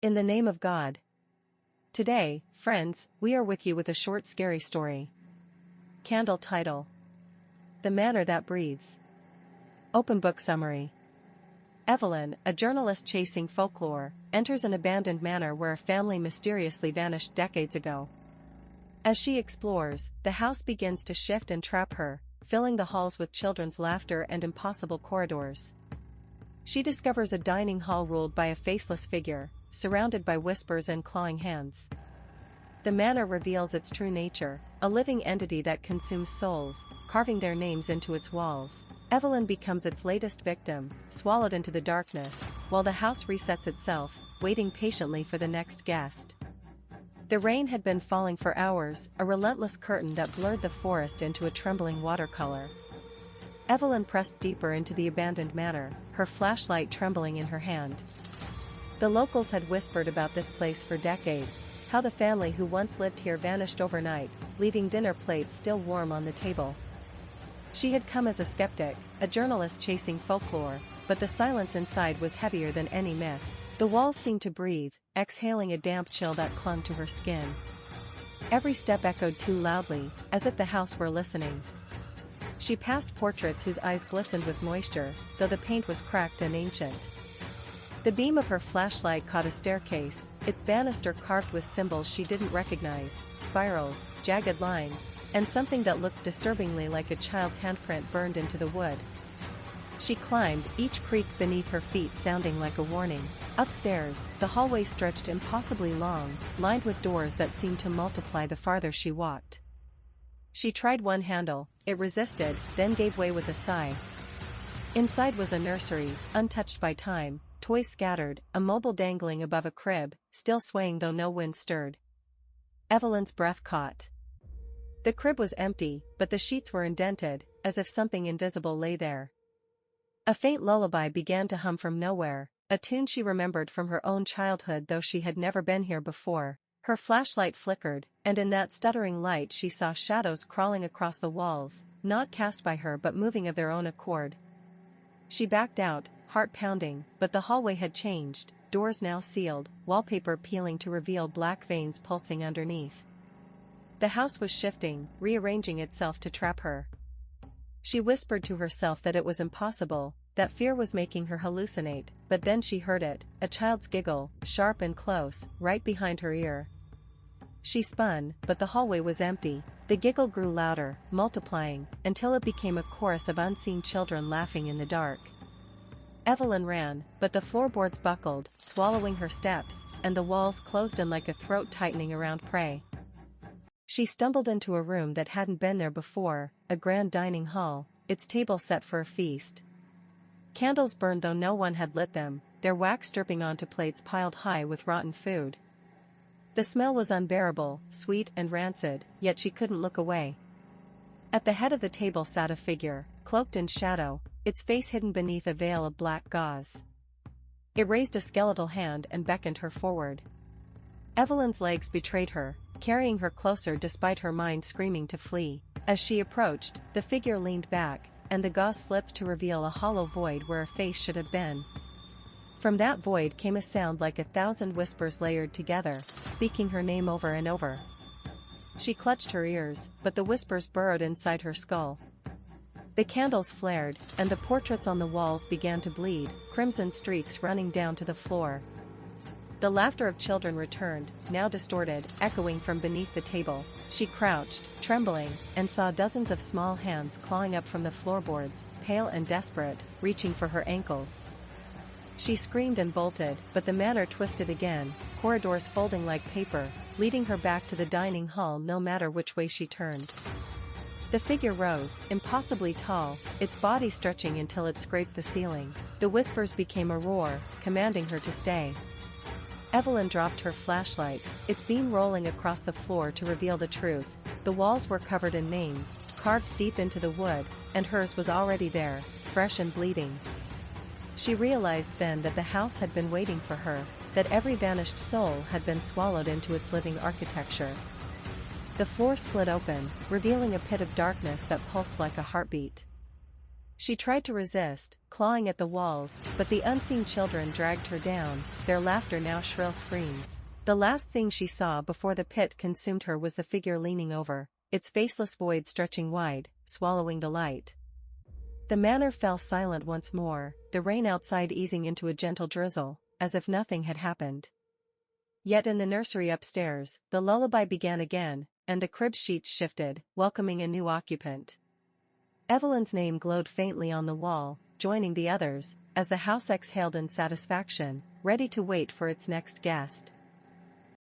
In the name of God. Today, friends, we are with you with a short scary story. Candle title: The Manor That Breathes. Open book summary. Evelyn, a journalist chasing folklore, enters an abandoned manor where a family mysteriously vanished decades ago. As she explores, the house begins to shift and trap her, filling the halls with children's laughter and impossible corridors. She discovers a dining hall ruled by a faceless figure, surrounded by whispers and clawing hands. The manor reveals its true nature, a living entity that consumes souls, carving their names into its walls. Evelyn becomes its latest victim, swallowed into the darkness, while the house resets itself, waiting patiently for the next guest. The rain had been falling for hours, a relentless curtain that blurred the forest into a trembling watercolor. Evelyn pressed deeper into the abandoned manor, her flashlight trembling in her hand. The locals had whispered about this place for decades, how the family who once lived here vanished overnight, leaving dinner plates still warm on the table. She had come as a skeptic, a journalist chasing folklore, but the silence inside was heavier than any myth. The walls seemed to breathe, exhaling a damp chill that clung to her skin. Every step echoed too loudly, as if the house were listening. She passed portraits whose eyes glistened with moisture, though the paint was cracked and ancient. The beam of her flashlight caught a staircase, its banister carved with symbols she didn't recognize, spirals, jagged lines, and something that looked disturbingly like a child's handprint burned into the wood. She climbed, each creak beneath her feet sounding like a warning. Upstairs, the hallway stretched impossibly long, lined with doors that seemed to multiply the farther she walked. She tried one handle, it resisted, then gave way with a sigh. Inside was a nursery, untouched by time, toys scattered, a mobile dangling above a crib, still swaying though no wind stirred. Evelyn's breath caught. The crib was empty, but the sheets were indented, as if something invisible lay there. A faint lullaby began to hum from nowhere, a tune she remembered from her own childhood though she had never been here before. Her flashlight flickered, and in that stuttering light she saw shadows crawling across the walls, not cast by her but moving of their own accord. She backed out, heart pounding, but the hallway had changed, doors now sealed, wallpaper peeling to reveal black veins pulsing underneath. The house was shifting, rearranging itself to trap her. She whispered to herself that it was impossible, that fear was making her hallucinate, but then she heard it, a child's giggle, sharp and close, right behind her ear. She spun, but the hallway was empty. The giggle grew louder, multiplying, until it became a chorus of unseen children laughing in the dark. Evelyn ran, but the floorboards buckled, swallowing her steps, and the walls closed in like a throat tightening around prey. She stumbled into a room that hadn't been there before, a grand dining hall, its table set for a feast. Candles burned though no one had lit them, their wax dripping onto plates piled high with rotten food. The smell was unbearable, sweet and rancid, yet she couldn't look away. At the head of the table sat a figure, cloaked in shadow, its face hidden beneath a veil of black gauze. It raised a skeletal hand and beckoned her forward. Evelyn's legs betrayed her, carrying her closer despite her mind screaming to flee. As she approached, the figure leaned back, and the gauze slipped to reveal a hollow void where a face should have been. From that void came a sound like 1,000 whispers layered together, speaking her name over and over. She clutched her ears, but the whispers burrowed inside her skull. The candles flared, and the portraits on the walls began to bleed, crimson streaks running down to the floor. The laughter of children returned, now distorted, echoing from beneath the table. She crouched, trembling, and saw dozens of small hands clawing up from the floorboards, pale and desperate, reaching for her ankles. She screamed and bolted, but the manor twisted again, corridors folding like paper, leading her back to the dining hall no matter which way she turned. The figure rose, impossibly tall, its body stretching until it scraped the ceiling. The whispers became a roar, commanding her to stay. Evelyn dropped her flashlight, its beam rolling across the floor to reveal the truth. The walls were covered in names, carved deep into the wood, and hers was already there, fresh and bleeding. She realized then that the house had been waiting for her, that every vanished soul had been swallowed into its living architecture. The floor split open, revealing a pit of darkness that pulsed like a heartbeat. She tried to resist, clawing at the walls, but the unseen children dragged her down, their laughter now shrill screams. The last thing she saw before the pit consumed her was the figure leaning over, its faceless void stretching wide, swallowing the light. The manor fell silent once more, the rain outside easing into a gentle drizzle, as if nothing had happened. Yet in the nursery upstairs, the lullaby began again, and the crib sheets shifted, welcoming a new occupant. Evelyn's name glowed faintly on the wall, joining the others, as the house exhaled in satisfaction, ready to wait for its next guest.